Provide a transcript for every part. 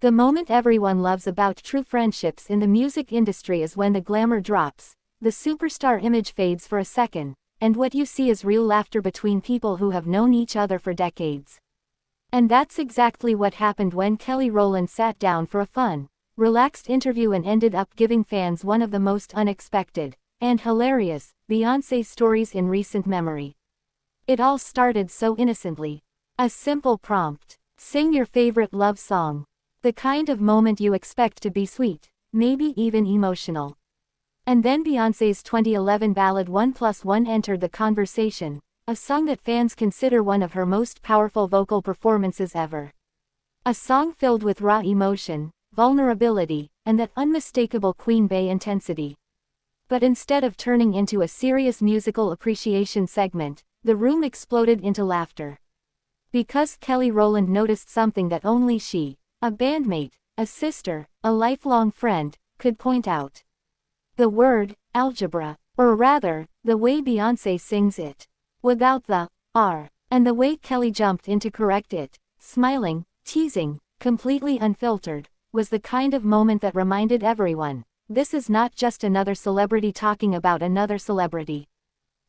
The moment everyone loves about true friendships in the music industry is when the glamour drops, the superstar image fades for a second, and what you see is real laughter between people who have known each other for decades. And that's exactly what happened when Kelly Rowland sat down for a fun, relaxed interview and ended up giving fans one of the most unexpected and hilarious Beyoncé stories in recent memory. It all started so innocently. A simple prompt: sing your favorite love song. The kind of moment you expect to be sweet, maybe even emotional. And then Beyoncé's 2011 ballad 1+1 entered the conversation, a song that fans consider one of her most powerful vocal performances ever. A song filled with raw emotion, vulnerability, and that unmistakable Queen Bey intensity. But instead of turning into a serious musical appreciation segment, the room exploded into laughter. Because Kelly Rowland noticed something that only she, a bandmate, a sister, a lifelong friend, could point out. The word, algebra, or rather, the way Beyoncé sings it, without the R, and the way Kelly jumped in to correct it, smiling, teasing, completely unfiltered, was the kind of moment that reminded everyone, this is not just another celebrity talking about another celebrity.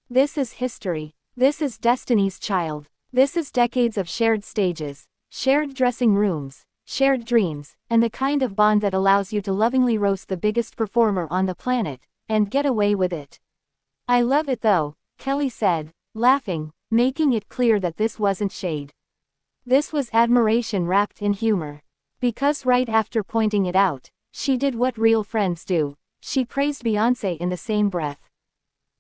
This is history. This is Destiny's Child. This is decades of shared stages, shared dressing rooms, shared dreams, and the kind of bond that allows you to lovingly roast the biggest performer on the planet, and get away with it. I love it though, Kelly said, laughing, making it clear that this wasn't shade. This was admiration wrapped in humor. Because right after pointing it out, she did what real friends do, she praised Beyoncé in the same breath.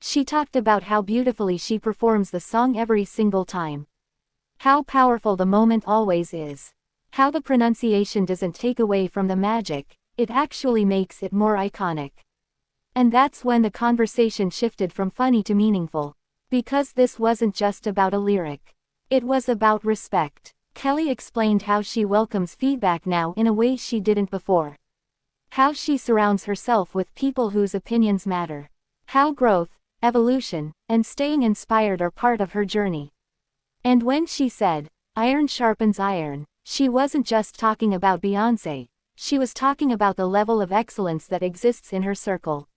She talked about how beautifully she performs the song every single time. How powerful the moment always is. How the pronunciation doesn't take away from the magic, it actually makes it more iconic. And that's when the conversation shifted from funny to meaningful. Because this wasn't just about a lyric. It was about respect. Kelly explained how she welcomes feedback now in a way she didn't before. How she surrounds herself with people whose opinions matter. How growth, evolution, and staying inspired are part of her journey. And when she said, iron sharpens iron, she wasn't just talking about Beyoncé, she was talking about the level of excellence that exists in her circle.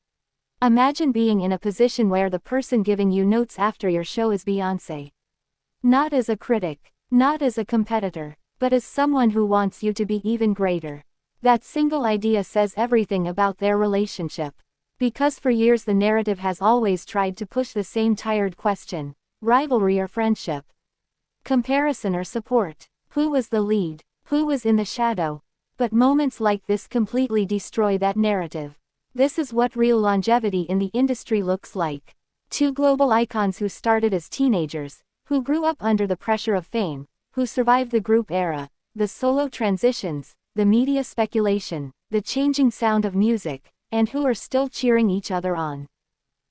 Imagine being in a position where the person giving you notes after your show is Beyoncé. Not as a critic, not as a competitor, but as someone who wants you to be even greater. That single idea says everything about their relationship. Because for years the narrative has always tried to push the same tired question: rivalry or friendship? Comparison or support? Who was the lead? Who was in the shadow? But moments like this completely destroy that narrative. This is what real longevity in the industry looks like. Two global icons who started as teenagers, who grew up under the pressure of fame, who survived the group era, the solo transitions, the media speculation, the changing sound of music, and who are still cheering each other on.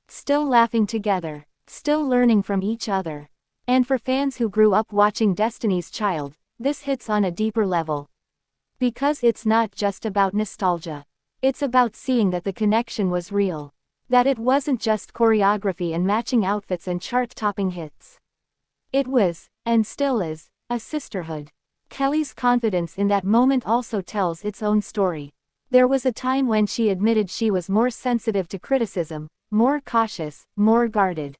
Still laughing together, still learning from each other. And for fans who grew up watching Destiny's Child, this hits on a deeper level. Because it's not just about nostalgia. It's about seeing that the connection was real. That it wasn't just choreography and matching outfits and chart-topping hits. It was, and still is, a sisterhood. Kelly's confidence in that moment also tells its own story. There was a time when she admitted she was more sensitive to criticism, more cautious, more guarded.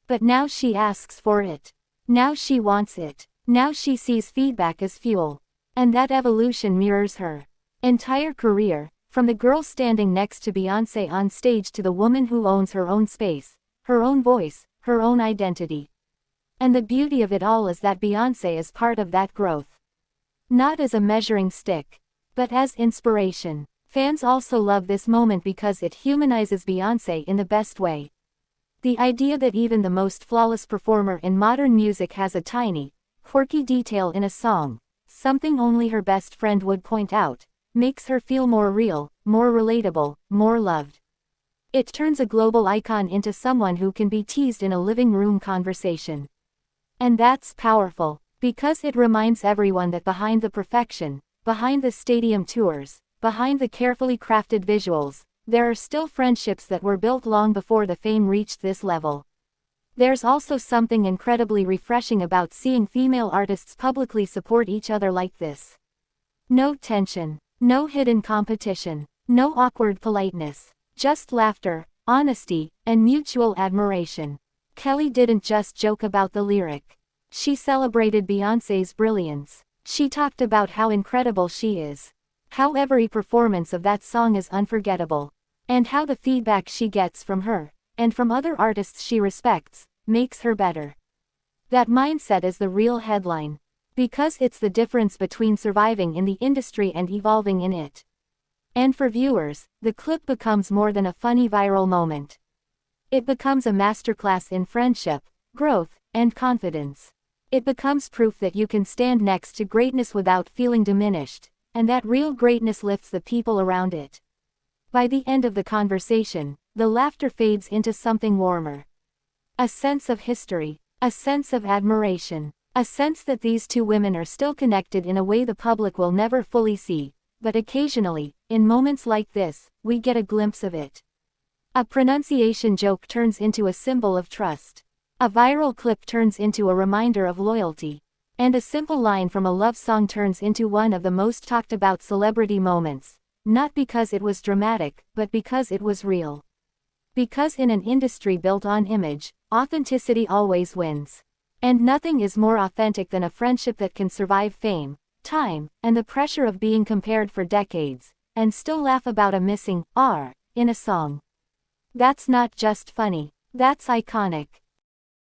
But now she asks for it. Now she wants it. Now she sees feedback as fuel. And that evolution mirrors her entire career, from the girl standing next to Beyoncé on stage to the woman who owns her own space, her own voice, her own identity. And the beauty of it all is that Beyoncé is part of that growth. Not as a measuring stick, but as inspiration. Fans also love this moment because it humanizes Beyoncé in the best way. The idea that even the most flawless performer in modern music has a tiny, quirky detail in a song, something only her best friend would point out, makes her feel more real, more relatable, more loved. It turns a global icon into someone who can be teased in a living room conversation. And that's powerful, because it reminds everyone that behind the perfection, behind the stadium tours, behind the carefully crafted visuals, there are still friendships that were built long before the fame reached this level. There's also something incredibly refreshing about seeing female artists publicly support each other like this. No tension. No hidden competition. No awkward politeness. Just laughter, honesty, and mutual admiration. Kelly didn't just joke about the lyric. She celebrated Beyoncé's brilliance. She talked about how incredible she is. How every performance of that song is unforgettable. And how the feedback she gets from her, and from other artists she respects, makes her better. That mindset is the real headline. Because it's the difference between surviving in the industry and evolving in it. And for viewers, the clip becomes more than a funny viral moment. It becomes a masterclass in friendship, growth, and confidence. It becomes proof that you can stand next to greatness without feeling diminished, and that real greatness lifts the people around it. By the end of the conversation, the laughter fades into something warmer. A sense of history, a sense of admiration, a sense that these two women are still connected in a way the public will never fully see, but occasionally, in moments like this, we get a glimpse of it. A pronunciation joke turns into a symbol of trust. A viral clip turns into a reminder of loyalty. And a simple line from a love song turns into one of the most talked about celebrity moments. Not because it was dramatic, but because it was real. Because in an industry built on image, authenticity always wins. And nothing is more authentic than a friendship that can survive fame, time, and the pressure of being compared for decades, and still laugh about a missing R in a song. That's not just funny. That's iconic.